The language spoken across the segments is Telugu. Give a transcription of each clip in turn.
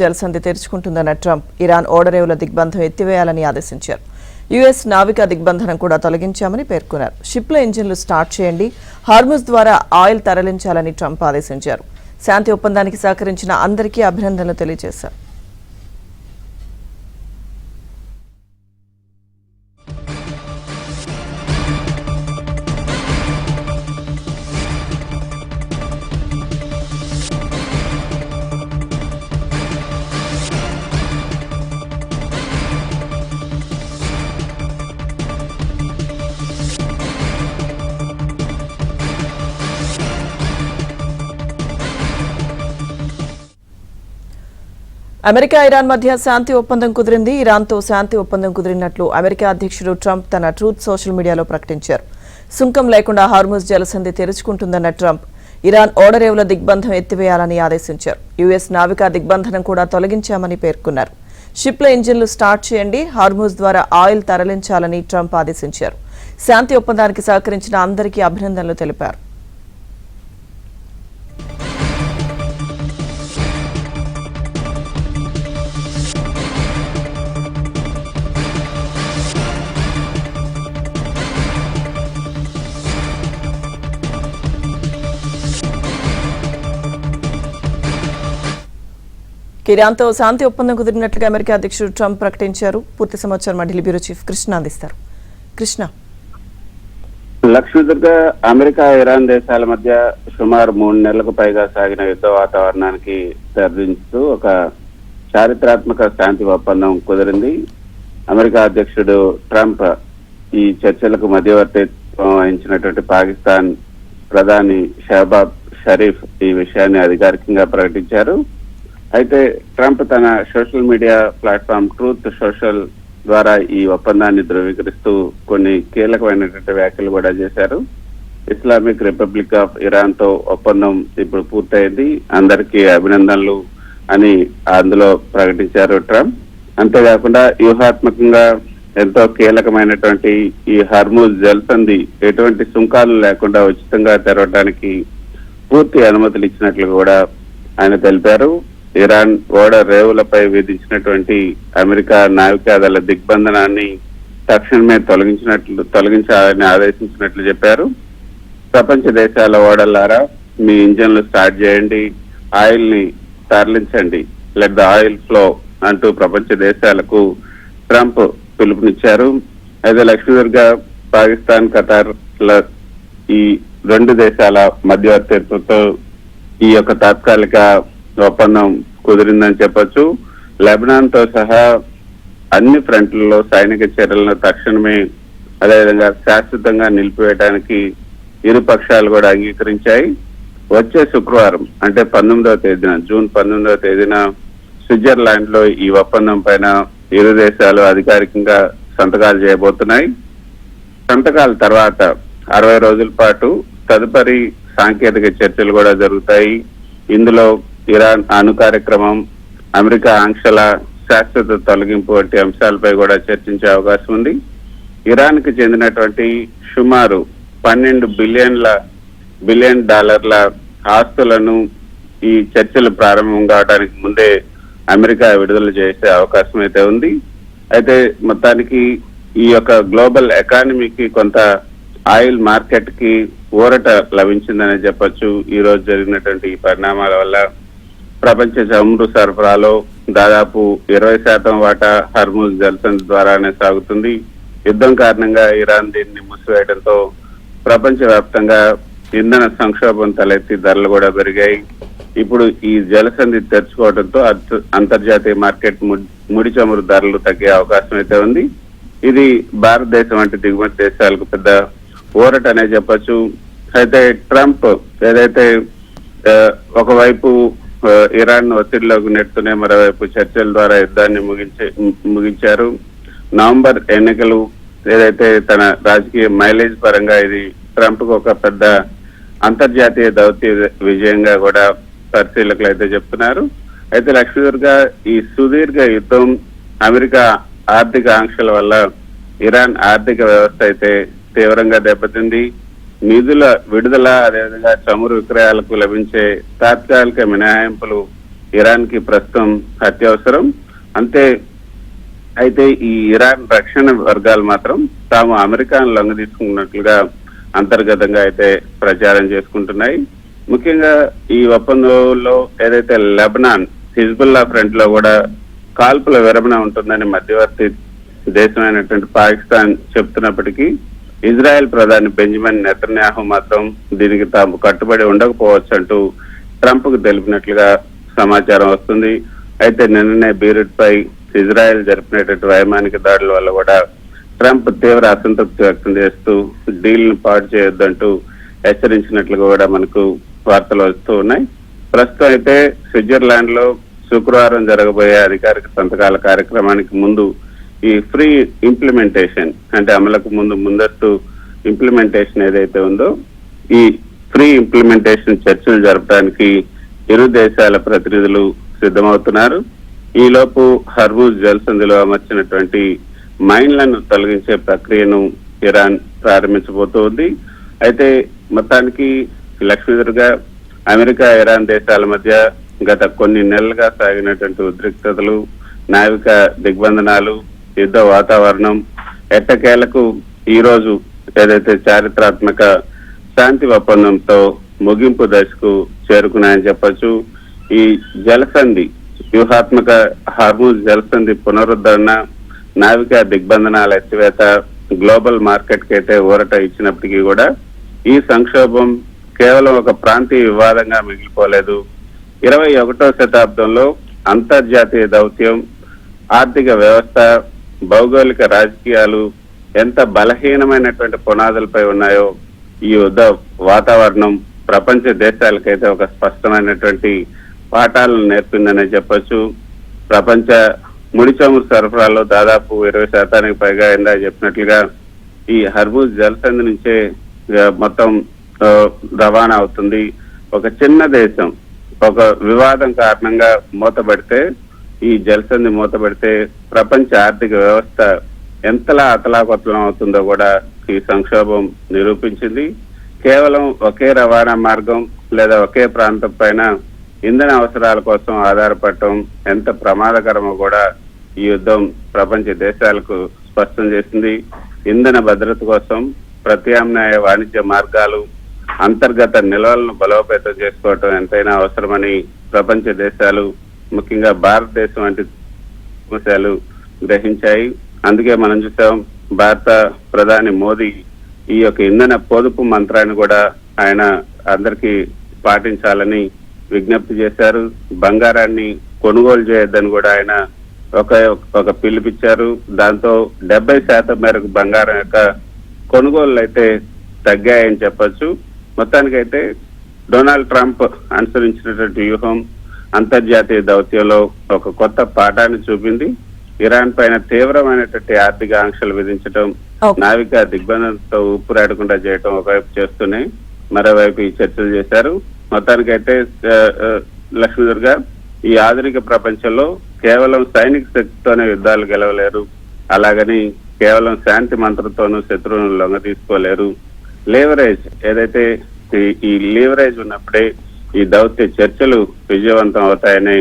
జలసంధి తెరుచుకుంటుందన్న ట్రంప్ ఇరాన్ ఓడరేవుల దిగ్బంధం ఎత్తివేయాలని ఆదేశించారు. యుఎస్ నావికా దిగ్బంధనం కూడా తొలగించామని పేర్కొన్నారు. షిప్ల ఇంజిన్లు స్టార్ట్ చేయండి, హార్ముజ్ ద్వారా ఆయిల్ తరలించాలని ట్రంప్ ఆదేశించారు. శాంతి ఒప్పందానికి సహకరించిన అందరికీ అభినందనలు తెలియజేశారు. అమెరికా ఇరాన్ మధ్య శాంతి ఒప్పందం కుదిరింది. ఇరాన్తో శాంతి ఒప్పందం కుదిరినట్లు అమెరికా అధ్యక్షుడు ట్రంప్ తన ట్రూత్ సోషల్ మీడియాలో ప్రకటించారు. సుంకం లేకుండా హార్ముజ్ జలసంధి తెరుచుకుంటుందన్న ట్రంప్ ఇరాన్ ఓడరేవుల దిగ్బంధం ఎత్తివేయాలని ఆదేశించారు. యుఎస్ నావికా దిగ్బంధనం కూడా తొలగించామని పేర్కొన్నారు. షిప్ల ఇంజిన్లు స్టార్ట్ చేయండి, హార్ముజ్ ద్వారా ఆయిల్ తరలించాలని ట్రంప్ ఆదేశించారు. శాంతి ఒప్పందానికి సహకరించిన అందరికీ అభినందనలు తెలిపారు. ఇరాన్తో శాంతి ఒప్పందం కుదిరినట్లుగా అమెరికా అధ్యక్షుడు ట్రంప్ ప్రకటించారు. పూర్తి సమాచారం మా ఢిల్లీ బ్యూరో చీఫ్ కృష్ణ అందిస్తారు. కృష్ణ. లక్ష్మీదుర్గ అమెరికా ఇరాన్ దేశాల మధ్య సుమారు 3 నెలలకు పైగా సాగిన యుద్ధ వాతావరణానికి తెరదించుతూ ఒక చారిత్రాత్మక శాంతి ఒప్పందం కుదిరింది. అమెరికా అధ్యక్షుడు ట్రంప్ ఈ చర్చలకు మధ్యవర్తిత్వం వహించినటువంటి పాకిస్తాన్ ప్రధాని షహబాజ్ షరీఫ్ ఈ విషయాన్ని అధికారికంగా ప్రకటించారు. అయితే ట్రంప్ తన social media platform truth social ద్వారా ఈ ఒప్పందాన్ని ధృవీకరిస్తూ కొన్ని కీలకమైనటువంటి వ్యాఖ్యలు కూడా చేశారు. ఇస్లామిక్ రిపబ్లిక్ ఆఫ్ ఇరాన్ తో ఒప్పందం ఇప్పుడు పూర్తయింది, అందరికీ అభినందనలు అని అందులో ప్రకటించారు ట్రంప్. అంతేకాకుండా వ్యూహాత్మకంగా ఎంతో కీలకమైనటువంటి ఈ హార్ముజ్ జలసంధి ఎటువంటి సుంకాలు లేకుండా ఉచితంగా తెరవడానికి పూర్తి అనుమతులు ఇచ్చినట్లు కూడా ఆయన తెలిపారు. ఇరాన్ ఓడ రేవులపై విధించినటువంటి అమెరికా నావికాదళ దిగ్బంధనాన్ని తక్షణమే తొలగించాలని ఆదేశించినట్లు చెప్పారు. ప్రపంచ దేశాల ఓడలారా మీ ఇంజన్లు స్టార్ట్ చేయండి, ఆయిల్ ని తరలించండి, లెట్ ద ఆయిల్ ఫ్లో అంటూ ప్రపంచ దేశాలకు ట్రంప్ పిలుపునిచ్చారు. అయితే లక్ష్మీదుర్గ పాకిస్తాన్ ఖతార్ ఈ 2 దేశాల మధ్యవర్తిత్వంతో ఈ యొక్క తాత్కాలిక ఒప్పందం కుదిరిందని చెప్పొచ్చు. లెబనాన్ తో సహా అన్ని ఫ్రంట్లలో సైనిక చర్యలను తక్షణమే అదేవిధంగా శాశ్వతంగా నిలిపివేయడానికి ఇరు పక్షాలు కూడా అంగీకరించాయి. వచ్చే శుక్రవారం అంటే 19వ తేదీన జూన్ 19వ తేదీన స్విట్జర్లాండ్ లో ఈ ఒప్పందం పైన ఇరు దేశాలు అధికారికంగా సంతకాలు చేయబోతున్నాయి. సంతకాల తర్వాత 60 రోజుల పాటు తదుపరి సాంకేతిక చర్చలు కూడా జరుగుతాయి. ఇందులో ఇరాన్ అణు కార్యక్రమం, అమెరికా ఆంక్షల శాశ్వత తొలగింపు వంటి అంశాలపై కూడా చర్చించే అవకాశం ఉంది. ఇరాన్ కి చెందినటువంటి సుమారు $12 బిలియన్ ఆస్తులను ఈ చర్చలు ప్రారంభం కావడానికి ముందే అమెరికా విడుదల చేసే అవకాశం అయితే ఉంది. అయితే మొత్తానికి ఈ యొక్క గ్లోబల్ ఎకానమీకి కొంత ఆయిల్ మార్కెట్ కి ఊరట లభించిందనే చెప్పొచ్చు. ఈ రోజు జరిగినటువంటి ఈ పరిణామాల వల్ల ప్రపంచ చమురు సరఫరాలో దాదాపు 20% వాటా హార్ముజ్ జలసంధి ద్వారానే సాగుతుంది. యుద్ధం కారణంగా ఇరాన్ దీన్ని మూసివేయడంతో ప్రపంచ వ్యాప్తంగా ఇంధన సంక్షోభం తలెత్తి ధరలు కూడా పెరిగాయి. ఇప్పుడు ఈ జలసంధి తెరుచుకోవడంతో అంతర్జాతీయ మార్కెట్ ముడి చమురు ధరలు తగ్గే అవకాశం అయితే ఉంది. ఇది భారతదేశం వంటి దిగుమతి దేశాలకు పెద్ద ఊరట అనే చెప్పొచ్చు. అయితే ట్రంప్ ఏదైతే ఒకవైపు ఇరాన్ ఒత్తిడిలోకి నెడుతూనే మరోవైపు చర్చల ద్వారా యుద్ధాన్ని ముగించారు. నవంబర్ ఎన్నికలు ఏదైతే తన రాజకీయ మైలేజ్ పరంగా ఇది ట్రంప్ కు ఒక పెద్ద అంతర్జాతీయ దౌత్య విజయంగా కూడా పరిశీలకులు అయితే చెప్తున్నారు. అయితే లక్ష్మీదుర్గ ఈ సుదీర్ఘ యుద్ధం అమెరికా ఆర్థిక ఆంక్షల వల్ల ఇరాన్ ఆర్థిక వ్యవస్థ అయితే తీవ్రంగా దెబ్బతింది. నిధుల విడుదల అదేవిధంగా చమురు విక్రయాలకు లభించే తాత్కాలిక మినహాయింపులు ఇరాన్ కి ప్రస్తుతం అత్యవసరం. అయితే ఈ ఇరాన్ రక్షణ వర్గాలు మాత్రం తాము అమెరికాను లొంగ తీసుకున్నట్లుగా అంతర్గతంగా అయితే ప్రచారం చేసుకుంటున్నాయి. ముఖ్యంగా ఈ ఒప్పందంలో ఏదైతే లెబనాన్ హిజ్బుల్లా ఫ్రంట్ లో కూడా కాల్పుల విరమణ ఉంటుందని మధ్యవర్తి దేశమైనటువంటి పాకిస్తాన్ చెప్తున్నప్పటికీ ఇజ్రాయెల్ ప్రధాని బెంజమిన్ నెతన్యాహు మాత్రం దీనికి తాము కట్టుబడి ఉండకపోవచ్చు అంటూ ట్రంప్ కు తెలిపినట్లుగా సమాచారం వస్తుంది. అయితే నిన్ననే బీరుట్ పై ఇజ్రాయెల్ జరిపినటువంటి వైమానిక దాడుల వల్ల కూడా ట్రంప్ తీవ్ర అసంతృప్తి వ్యక్తం చేస్తూ డీల్ ను పాడు చేయొద్దంటూ హెచ్చరించినట్లుగా కూడా మనకు వార్తలు వస్తూ ఉన్నాయి. ప్రస్తుతం అయితే స్విట్జర్లాండ్ లో శుక్రవారం జరగబోయే అధికారిక సంతకాల కార్యక్రమానికి ముందు ఈ ఫ్రీ ఇంప్లిమెంటేషన్ అంటే అమలుకు ముందస్తు ఇంప్లిమెంటేషన్ ఏదైతే ఉందో ఈ ఫ్రీ ఇంప్లిమెంటేషన్ చర్చలు జరపడానికి ఇరు దేశాల ప్రతినిధులు సిద్ధమవుతున్నారు. ఈలోపు హర్మూజ్ జలసంధిలో అమర్చినటువంటి మైన్లను తొలగించే ప్రక్రియను ఇరాన్ ప్రారంభించబోతోంది. అయితే మొత్తానికి లక్ష్మీధర్గా అమెరికా ఇరాన్ దేశాల మధ్య గత కొన్ని నెలలుగా సాగినటువంటి ఉద్రిక్తతలు, నావిక దిగ్బంధనాలు, యుద్ధ వాతావరణం ఎట్టకేలకు ఈ రోజు ఏదైతే చారిత్రాత్మక శాంతి ఒప్పందంతో ముగింపు దశకు చేరుకున్నాయని చెప్పొచ్చు. ఈ జలసంధి వ్యూహాత్మక హార్మూజ్ జలసంధి పునరుద్ధరణ, నావికా దిగ్బంధనాల ఎత్తివేత గ్లోబల్ మార్కెట్ కి అయితే ఊరట ఇచ్చినప్పటికీ కూడా ఈ సంక్షోభం కేవలం ఒక ప్రాంతీయ వివాదంగా మిగిలిపోలేదు. 21వ శతాబ్దంలో అంతర్జాతీయ దౌత్యం, ఆర్థిక వ్యవస్థ, భౌగోళిక రాజకీయాలు ఎంత బలహీనమైనటువంటి పునాదులపై ఉన్నాయో ఈ యుద్ధ వాతావరణం ప్రపంచ దేశాలకైతే ఒక స్పష్టమైనటువంటి పాఠాలను నేర్పిందనే చెప్పొచ్చు. ప్రపంచ ముడి చమురు సరఫరాలో దాదాపు 20% పైగా ఇందా చెప్పినట్లుగా ఈ హర్మూజ్ జలసంధి నుంచే మొత్తం రవాణా అవుతుంది. ఒక చిన్న దేశం ఒక వివాదం కారణంగా మూతబడితే, ఈ జలసంధి మూతబడితే ప్రపంచ ఆర్థిక వ్యవస్థ ఎంతలా అతలాకుతలం అవుతుందో కూడా ఈ సంక్షోభం నిరూపించింది. కేవలం ఒకే రవాణా మార్గం లేదా ఒకే ప్రాంతం పైన ఇంధన అవసరాల కోసం ఆధారపడటం ఎంత ప్రమాదకరమో కూడా ఈ యుద్ధం ప్రపంచ దేశాలకు స్పష్టం చేసింది. ఇంధన భద్రత కోసం ప్రత్యామ్నాయ వాణిజ్య మార్గాలు, అంతర్గత నిల్వలను బలోపేతం చేసుకోవటం ఎంతైనా అవసరమని ప్రపంచ దేశాలు, ముఖ్యంగా భారతదేశం వంటి అంశాలు గ్రహించాయి. అందుకే మనం చూసాం భారత ప్రధాని మోదీ ఈ యొక్క ఇంధన పొదుపు మంత్రాన్ని కూడా ఆయన అందరికీ పాటించాలని విజ్ఞప్తి చేశారు. బంగారాన్ని కొనుగోలు చేయొద్దని కూడా ఆయన ఒక పిలుపిచ్చారు. దాంతో 70% మేరకు బంగారం యొక్క కొనుగోళ్లు అయితే తగ్గాయని చెప్పొచ్చు. మొత్తానికైతే డొనాల్డ్ ట్రంప్ అనుసరించినటువంటి వ్యూహం అంతర్జాతీయ దౌత్యంలో ఒక కొత్త పాఠాన్ని చూపింది. ఇరాన్ పైన తీవ్రమైనటువంటి ఆర్థిక ఆంక్షలు విధించడం, నావికా దిగ్బంధంతో ఊపిరాడకుండా చేయడం ఒకవైపు చేస్తూనే మరోవైపు ఈ చర్చలు చేశారు. మొత్తానికైతే లక్ష్మీధర్గా ఈ ఆధునిక ప్రపంచంలో కేవలం సైనిక శక్తితోనే యుద్ధాలు గెలవలేరు, అలాగని కేవలం శాంతి మంత్రంతోనూ శత్రువులను లొంగ తీసుకోలేరు. లేవరేజ్ ఏదైతే ఈ లీవరేజ్ ఉన్నప్పుడే ఈ దౌత్య చర్చలు విజయవంతం అవుతాయని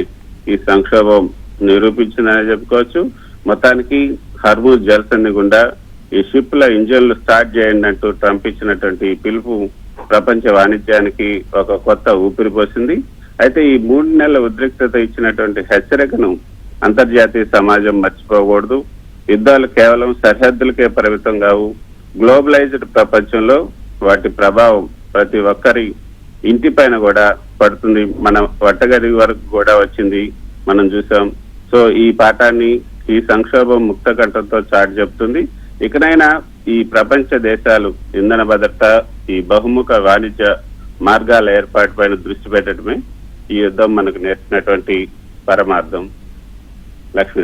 ఈ సంక్షోభం నిరూపించిందని చెప్పుకోవచ్చు. మొత్తానికి హర్మూజ్ జలసంధి గుండా ఈ షిప్ల ఇంజన్లు స్టార్ట్ చేయండి అంటూ ట్రంప్ ఇచ్చినటువంటి పిలుపు ప్రపంచ వాణిజ్యానికి ఒక కొత్త ఊపిరి పోసింది. అయితే ఈ 3 నెలల ఉద్రిక్తత ఇచ్చినటువంటి హెచ్చరికను అంతర్జాతీయ సమాజం మర్చిపోకూడదు. యుద్ధాలు కేవలం సరిహద్దులకే పరిమితం కావు. గ్లోబలైజ్డ్ ప్రపంచంలో వాటి ప్రభావం ప్రతి ఒక్కరి ఇంటి పైన కూడా పడుతుంది. మన వంటగది వరకు కూడా వచ్చింది, మనం చూసాం. సో ఈ పాఠాన్ని ఈ సంక్షోభం ముక్త కంఠంతో చాటి చెప్తుంది. ఇకనైనా ఈ ప్రపంచ దేశాలు ఇంధన భద్రత, ఈ బహుముఖ వాణిజ్య మార్గాల ఏర్పాటు పైన దృష్టి పెట్టడమే ఈ యుద్ధం మనకు నేర్పినటువంటి పరమార్థం. లక్ష్మీ